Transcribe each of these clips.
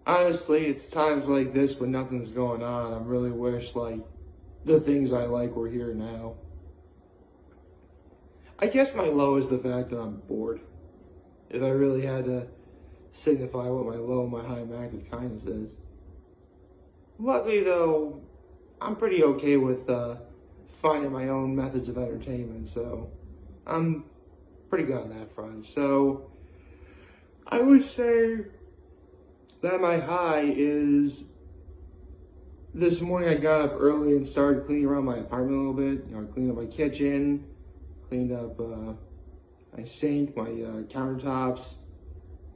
Honestly, it's times like this when nothing's going on. I really wish, like, the things I like were here now. I guess my low is the fact that I'm bored. If I really had to signify what my low and my high in active kindness is. Luckily, though, I'm pretty okay with finding my own methods of entertainment, so I'm pretty good on that front. So I would say that my high is this morning I got up early and started cleaning around my apartment a little bit. You know, I cleaned up my kitchen, cleaned up my sink, my countertops,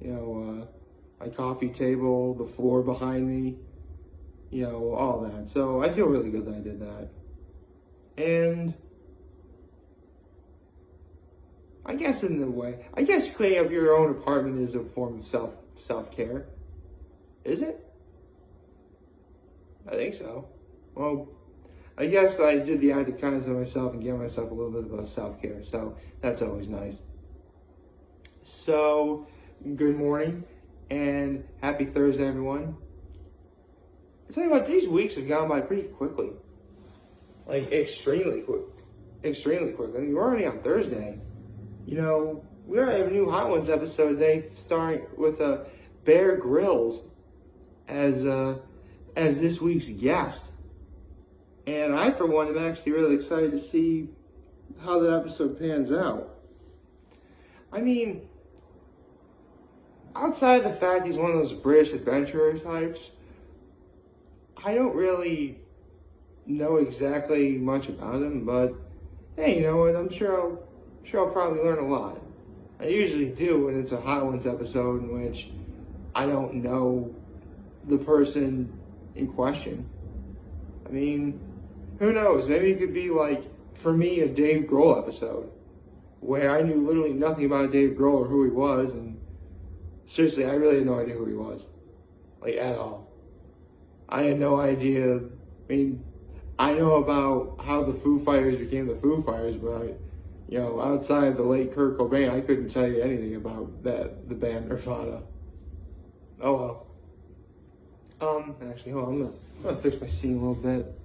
my coffee table, the floor behind me, all that. So I feel really good that I did that. And I guess cleaning up your own apartment is a form of self-care. Is it? I think so. Well, I guess I did the act of kindness of myself and gave myself a little bit of a self-care, so that's always nice. So, good morning and happy Thursday, everyone. I tell you what, these weeks have gone by pretty quickly. Like, extremely quick. Extremely quick. I mean, we're already on Thursday. We already have a new Hot Ones episode today, starring with Bear Grylls as this week's guest. And I, for one, am actually really excited to see how that episode pans out. I mean, outside of the fact he's one of those British adventurer types, I don't really know exactly much about him, but hey, you know what? I'm sure I'll probably learn a lot. I usually do when it's a Hot Ones episode in which I don't know the person in question. I mean, who knows? Maybe it could be like, for me, a Dave Grohl episode where I knew literally nothing about Dave Grohl or who he was, and seriously, I really had no idea who he was, like, at all. I had no idea. I mean, I know about how the Foo Fighters became the Foo Fighters, but outside of the late Kurt Cobain, I couldn't tell you anything about the band Nirvana. Oh well. Actually, hold on. I'm gonna fix my scene a little bit.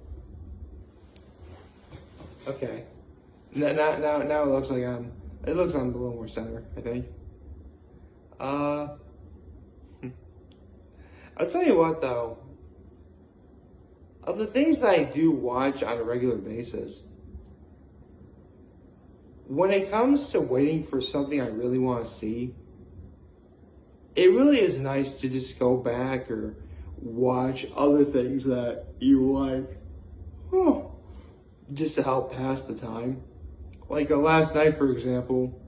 Okay. Now it looks like I'm a little more center, I think. I'll tell you what though. Of the things that I do watch on a regular basis, when it comes to waiting for something I really want to see, it really is nice to just go back or watch other things that you like, just to help pass the time. Like last night, for example,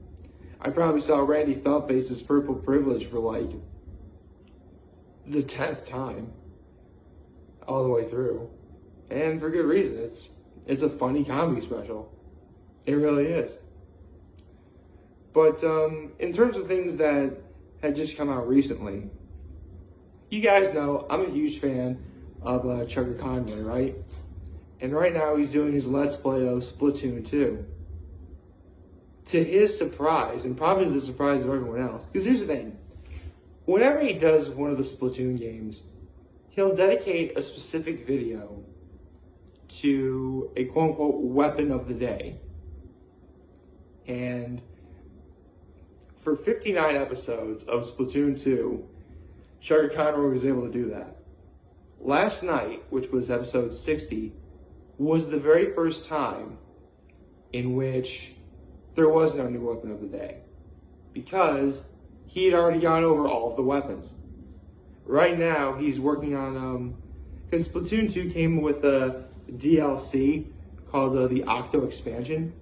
I probably saw Randy Feltface's Purple Privilege for like the 10th time, all the way through, and for good reason. It's a funny comedy special. It really is. But in terms of things that had just come out recently, you guys know I'm a huge fan of Chuggaaconroy, right? And right now he's doing his Let's Play of Splatoon 2. To his surprise, and probably the surprise of everyone else, because here's the thing. Whenever he does one of the Splatoon games, he'll dedicate a specific video to a quote-unquote weapon of the day. And for 59 episodes of Splatoon 2, Chuggaaconroy was able to do that. Last night, which was episode 60, was the very first time in which there was no new weapon of the day, because he had already gone over all of the weapons. Right now, he's working on, because Splatoon 2 came with a DLC called the Octo Expansion,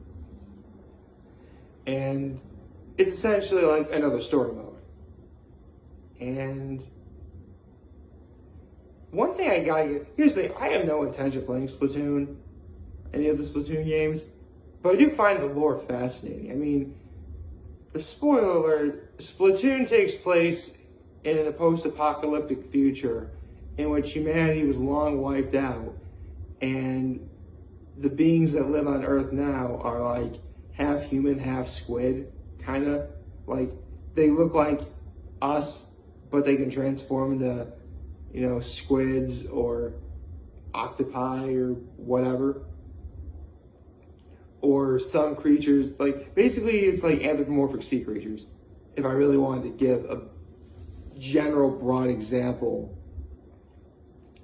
and it's essentially like another story mode. And one thing here's the thing, I have no intention of playing Splatoon, any of the Splatoon games, but I do find the lore fascinating. I mean, the spoiler alert, Splatoon takes place in a post-apocalyptic future in which humanity was long wiped out, and the beings that live on Earth now are like half human, half squid, kind of. Like, they look like us, but they can transform into, you know, squids or octopi or whatever. Or some creatures, like, basically it's like anthropomorphic sea creatures. If I really wanted to give a general broad example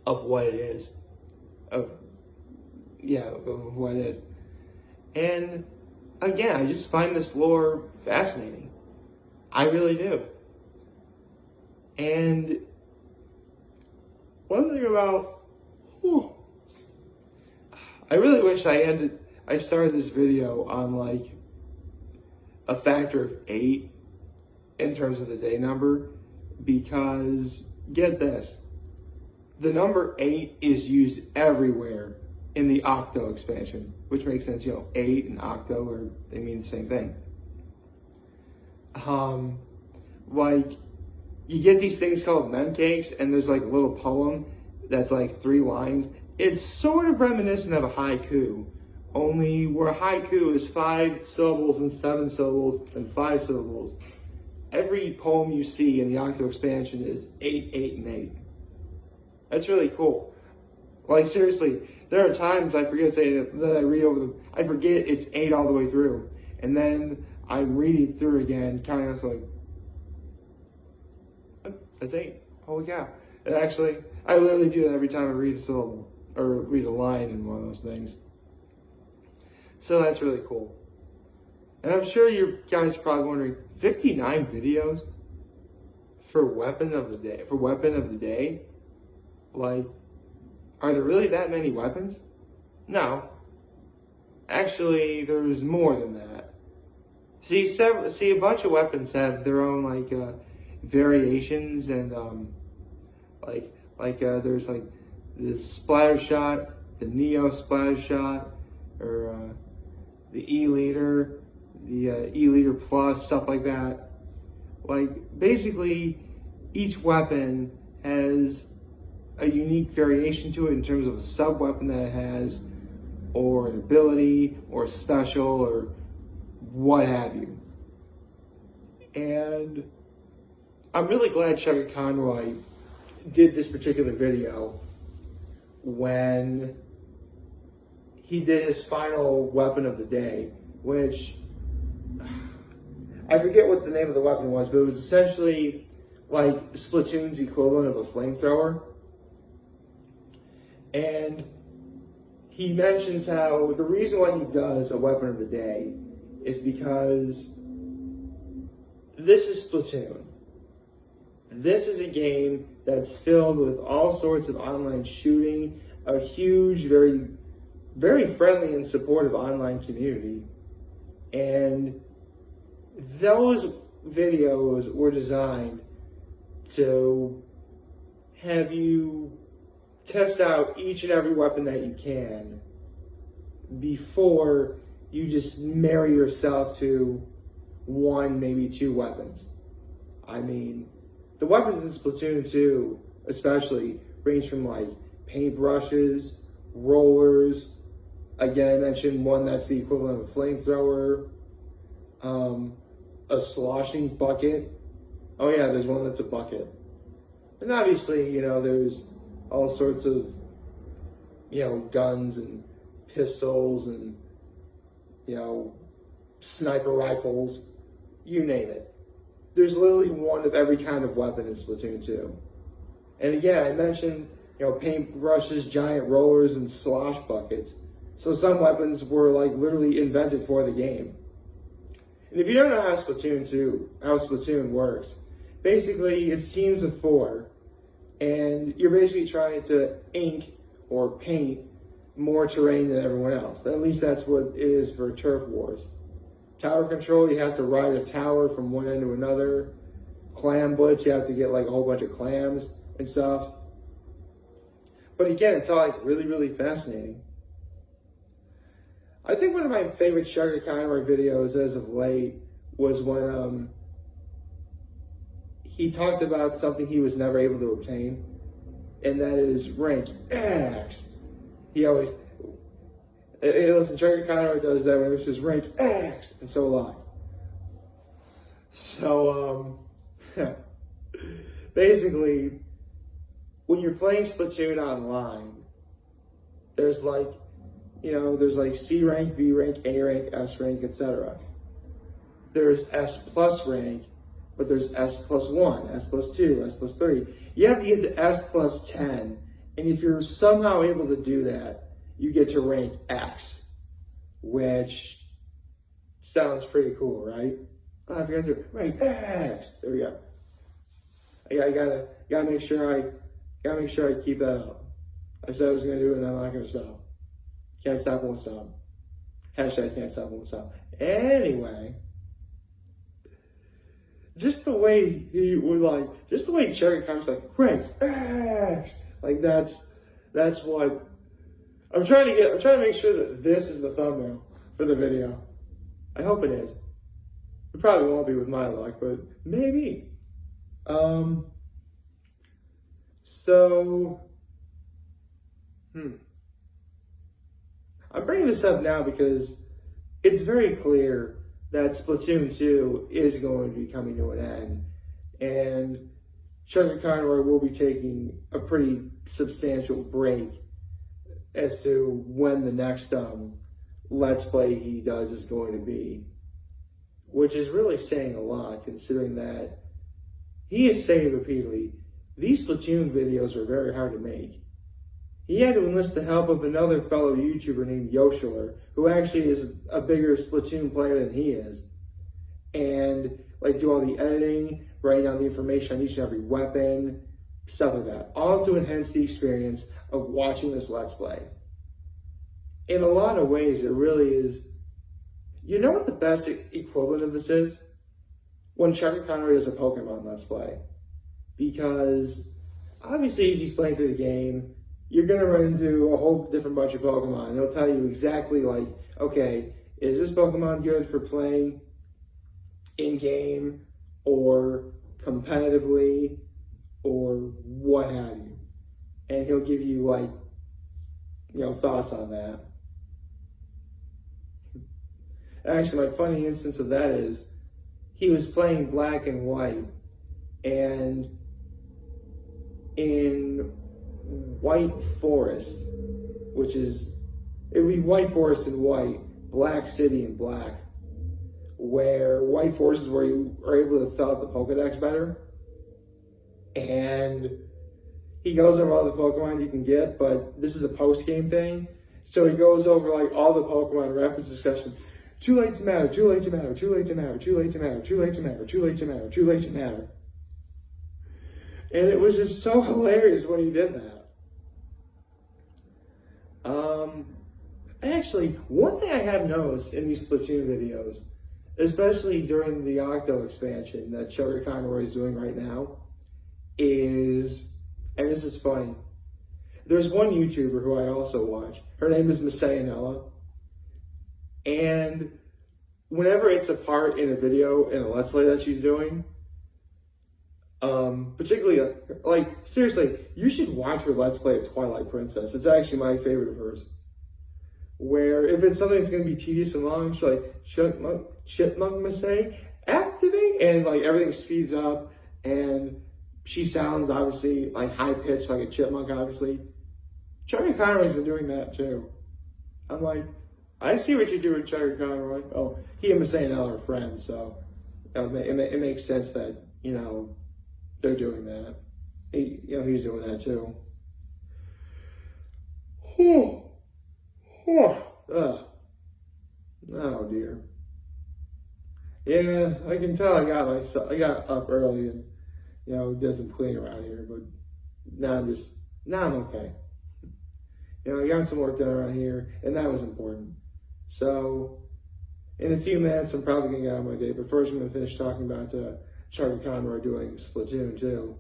of what it is. Of what it is. And again, I just find this lore fascinating. I really do. And one thing about, I really wish I started this video on like a factor of 8 in terms of the day number, because get this, the number 8 is used everywhere in the Octo expansion, which makes sense, you know, 8 and Octo they mean the same thing. Like, you get these things called mem cakes, and there's like a little poem that's like 3 lines. It's sort of reminiscent of a haiku, only where a haiku is 5 syllables and 7 syllables and 5 syllables. Every poem you see in the Octo expansion is 8, 8, and 8. That's really cool. Like, seriously, there are times I forget to say that I read over them. I forget it's 8 all the way through. And then I'm reading through again, counting us like, that's 8. Holy cow. And actually, I literally do that every time I read a syllable or read a line in one of those things. So that's really cool. And I'm sure you guys are probably wondering, 59 videos for weapon of the day? Like, are there really that many weapons? No. Actually, there's more than that. See, a bunch of weapons have their own like variations, and there's like the splatter shot, the Neo splatter shot, or the E-liter, the E-liter plus, stuff like that. Like, basically, each weapon has a unique variation to it in terms of a sub-weapon that it has, or an ability, or a special, or what have you. And I'm really glad Chuggaaconroy did this particular video when he did his final weapon of the day, which I forget what the name of the weapon was, but it was essentially like Splatoon's equivalent of a flamethrower. And he mentions how the reason why he does a weapon of the day is because this is Splatoon. This is a game that's filled with all sorts of online shooting, a huge, very, very friendly and supportive online community. And those videos were designed to have you test out each and every weapon that you can before you just marry yourself to 1, maybe 2 weapons. I mean, the weapons in Splatoon 2 especially range from like paintbrushes, rollers, again I mentioned one that's the equivalent of a flamethrower, a sloshing bucket. Oh yeah, there's one that's a bucket. And obviously, you know, there's all sorts of, you know, guns and pistols and, you know, sniper rifles, you name it. There's literally one of every kind of weapon in Splatoon 2. And again, I mentioned, you know, paintbrushes, giant rollers, and slosh buckets. So some weapons were like literally invented for the game. And if you don't know how Splatoon works, basically it's teams of 4, and you're basically trying to ink or paint more terrain than everyone else. At least that's what it is for Turf Wars. Tower control, you have to ride a tower from one end to another. Clam blitz, you have to get like a whole bunch of clams and stuff. But again, it's all like really, really fascinating. I think one of my favorite Chuggaaconroy videos as of late was when he talked about something he was never able to obtain, and that is rank X. He always, listen, Chuggaaconroy does that when it says rank X, and so will I. So, basically, when you're playing Splatoon online, there's like, there's like C rank, B rank, A rank, S rank, etc. There's S plus rank, but there's S plus 1, S plus 2, S plus 3. You have to get to S plus 10, and if you're somehow able to do that, you get to rank X, which sounds pretty cool, right? Oh, I forgot to rank X. There we go. I gotta make sure I keep that up. I said I was gonna do it, and I'm not gonna stop. Can't stop, won't stop. Hashtag can't stop, won't stop. Anyway, just the way he would just the way Chuggaaconroy's like, rank X. Like that's what I'm trying to make sure that this is the thumbnail for the video. I hope it is. It probably won't be with my luck, but maybe. I'm bringing this up now because it's very clear that Splatoon 2 is going to be coming to an end, and Chuggaaconroy will be taking a pretty substantial break as to when the next Let's Play he does is going to be, which is really saying a lot considering that he has said repeatedly, these Splatoon videos are very hard to make. He had to enlist the help of another fellow YouTuber named Yoshler, who actually is a bigger Splatoon player than he is, and do all the editing, writing down the information on each and every weapon, stuff like that, all to enhance the experience of watching this Let's Play. In a lot of ways, it really is. You know what the best equivalent of this is? When Chuggaaconroy does a Pokemon Let's Play. Because, obviously, as he's playing through the game, you're going to run into a whole different bunch of Pokemon. And he'll tell you exactly, okay, is this Pokemon good for playing in-game or competitively or what have you? And he'll give you, thoughts on that. Actually, my funny instance of that is he was playing Black and White, and in White Forest, it would be White Forest in white, Black City in black, where White Forest is where you are able to fill out the Pokedex better, and he goes over all the Pokemon you can get, but this is a post-game thing, so he goes over all the Pokemon in rapid succession. Too late to matter, too late to matter, too late to matter, too late to matter, too late to matter, too late to matter, too late to matter. And it was just so hilarious when he did that. Actually, one thing I have noticed in these Splatoon videos, especially during the Octo expansion that Chuggaaconroy is doing right now, is, and this is funny, there's one YouTuber who I also watch. Her name is Massayanella. And whenever it's a part in a video in a Let's Play that she's doing, particularly, seriously, you should watch her Let's Play of Twilight Princess. It's actually my favorite of hers. Where if it's something that's going to be tedious and long, she's like, Chipmunk Mistake, activate, and everything speeds up, and she sounds obviously high-pitched like a chipmunk, obviously. Chuggaaconroy's been doing that too. I'm like, I see what you're doing, Chuggaaconroy. Oh, he and Massayanella are friends, so it makes sense that, they're doing that. He's doing that too. Oh dear. Yeah, I can tell I got up early and, did some cleaning around here, but now I'm okay. I got some work done around here, and that was important. So, in a few minutes, I'm probably going to get on my day, but first I'm going to finish talking about Chuggaaconroy doing Splatoon 2.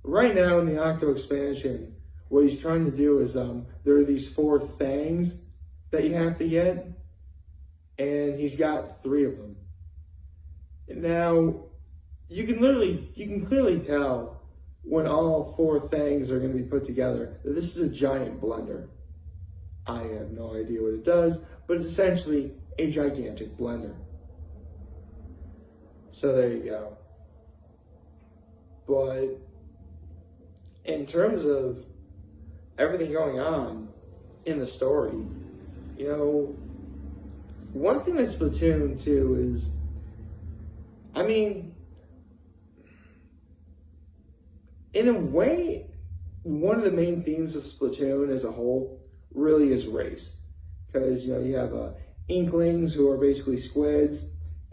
Right now in the Octo expansion, what he's trying to do is, there are these 4 things that you have to get, and he's got 3 of them. Now, you can clearly tell when all 4 things are going to be put together that this is a giant blender. I have no idea what it does, but it's essentially a gigantic blender. So there you go. But in terms of everything going on in the story, you know, one thing that Splatoon 2 is, I mean, in a way, one of the main themes of Splatoon as a whole really is race. Because, you know, you have Inklings, who are basically squids,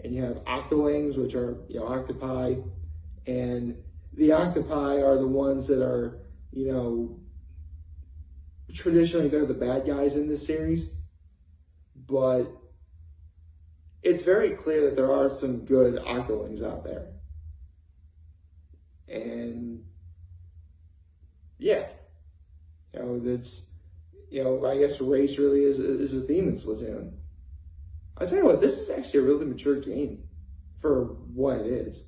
and you have Octolings, which are, you know, octopi. And the octopi are the ones that are, you know, traditionally they're the bad guys in this series. But it's very clear that there are some good Octolings out there. And yeah, you know, that's, you know, I guess race really is a theme in Splatoon. I tell you what, this is actually a really mature game for what it is.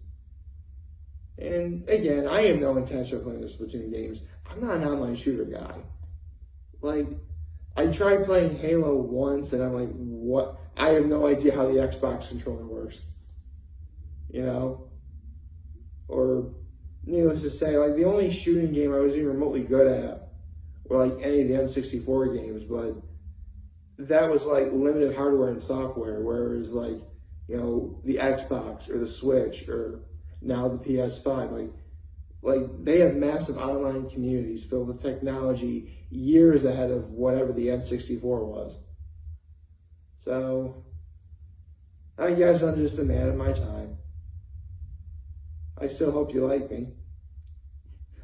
And again, I have no intention of playing the Splatoon games. I'm not an online shooter guy. Like, I tried playing Halo once, and I'm like, what? I have no idea how the Xbox controller works. You know? Or, needless to say, like, the only shooting game I was even remotely good at were, like, any of the N64 games, but that was, like, limited hardware and software, whereas, like, you know, the Xbox or the Switch or now the PS5, like they have massive online communities filled with technology years ahead of whatever the N64 was. So, I guess I'm just a man of my time. I still hope you like me.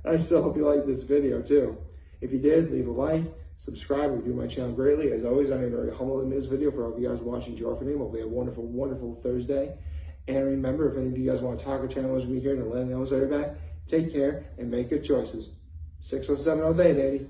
I still hope you like this video too. If you did, leave a like, subscribe, it would do my channel greatly. As always, I am very humble in this video for all of you guys watching Joy for me. Hopefully a wonderful, wonderful Thursday. And remember, if any of you guys want to talk or channel with me here to let me know what's right back, take care and make good choices. 607 all day, baby.